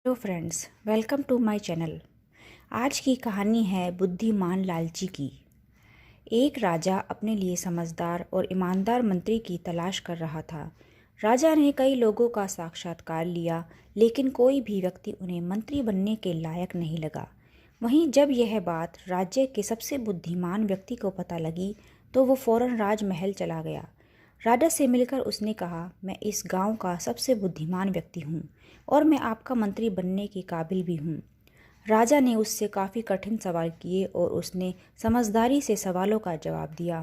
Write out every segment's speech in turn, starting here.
Hello friends, welcome to my channel. आज की कहानी है बुद्धिमान लालची की। एक राजा अपने लिए समझदार और ईमानदार मंत्री की तलाश कर रहा था। राजा ने कई लोगों का साक्षात्कार लिया, लेकिन कोई भी व्यक्ति उन्हें मंत्री बनने के लायक नहीं लगा। वहीं जब यह बात राज्य के सबसे बुद्धिमान व्यक्ति को पता लगी, तो वो फौरन राजमहल चला गया। राजा से मिलकर उसने कहा, मैं इस गांव का सबसे बुद्धिमान व्यक्ति हूँ और मैं आपका मंत्री बनने के काबिल भी हूँ। राजा ने उससे काफ़ी कठिन सवाल किए और उसने समझदारी से सवालों का जवाब दिया।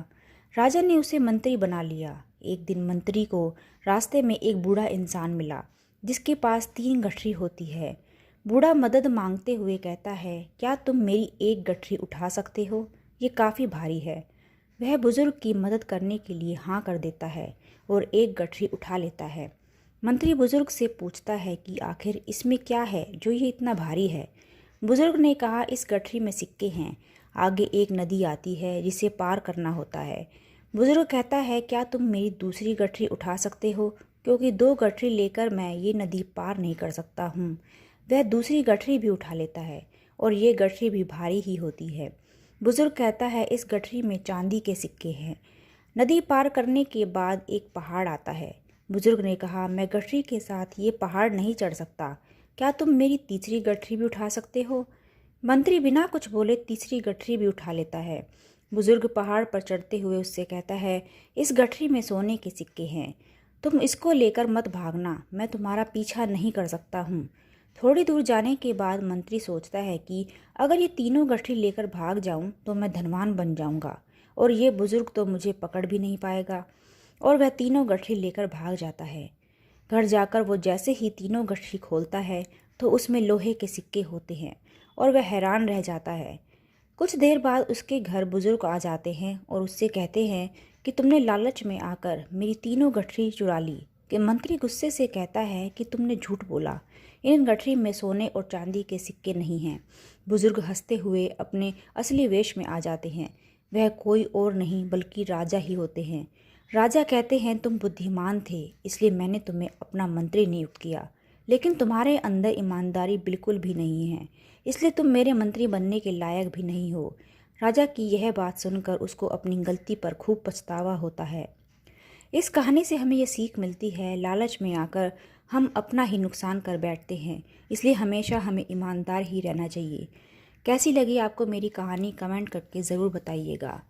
राजा ने उसे मंत्री बना लिया। एक दिन मंत्री को रास्ते में एक बूढ़ा इंसान मिला, जिसके पास 3 गठरी होती है। बूढ़ा मदद मांगते हुए कहता है, क्या तुम मेरी एक गठरी उठा सकते हो? ये काफ़ी भारी है। वह बुजुर्ग की मदद करने के लिए हाँ कर देता है और एक गठरी उठा लेता है। मंत्री बुजुर्ग से पूछता है कि आखिर इसमें क्या है जो ये इतना भारी है। बुजुर्ग ने कहा, इस गठरी में सिक्के हैं। आगे एक नदी आती है जिसे पार करना होता है। बुजुर्ग कहता है, क्या तुम मेरी दूसरी गठरी उठा सकते हो? क्योंकि 2 गठरी लेकर मैं ये नदी पार नहीं कर सकता हूँ। वह दूसरी गठरी भी उठा लेता है और ये गठरी भी भारी ही होती है। बुजुर्ग कहता है, इस गठरी में चांदी के सिक्के हैं। नदी पार करने के बाद एक पहाड़ आता है। बुजुर्ग ने कहा, मैं गठरी के साथ ये पहाड़ नहीं चढ़ सकता। क्या तुम मेरी तीसरी गठरी भी उठा सकते हो? मंत्री बिना कुछ बोले तीसरी गठरी भी उठा लेता है। बुजुर्ग पहाड़ पर चढ़ते हुए उससे कहता है, इस गठरी में सोने के सिक्के हैं। तुम इसको लेकर मत भागना, मैं तुम्हारा पीछा नहीं कर सकता हूँ। थोड़ी दूर जाने के बाद मंत्री सोचता है कि अगर ये तीनों गठरी लेकर भाग जाऊं तो मैं धनवान बन जाऊंगा और ये बुजुर्ग तो मुझे पकड़ भी नहीं पाएगा। और वह तीनों गठरी लेकर भाग जाता है। घर जाकर वो जैसे ही तीनों गठरी खोलता है तो उसमें लोहे के सिक्के होते हैं और वह हैरान रह जाता है। कुछ देर बाद उसके घर बुजुर्ग आ जाते हैं और उससे कहते हैं कि तुमने लालच में आकर मेरी तीनों गठरी चुरा ली। कि मंत्री गुस्से से कहता है कि तुमने झूठ बोला, इन गठरी में सोने और चांदी के सिक्के नहीं हैं। बुजुर्ग हंसते हुए अपने असली वेश में आ जाते हैं। वह कोई और नहीं बल्कि राजा ही होते हैं। राजा कहते हैं, तुम बुद्धिमान थे, इसलिए मैंने तुम्हें अपना मंत्री नियुक्त किया, लेकिन तुम्हारे अंदर ईमानदारी बिल्कुल भी नहीं है, इसलिए तुम मेरे मंत्री बनने के लायक भी नहीं हो। राजा की यह बात सुनकर उसको अपनी गलती पर खूब पछतावा होता है। इस कहानी से हमें ये सीख मिलती है, लालच में आकर हम अपना ही नुकसान कर बैठते हैं, इसलिए हमेशा हमें ईमानदार ही रहना चाहिए। कैसी लगी आपको मेरी कहानी, कमेंट करके ज़रूर बताइएगा।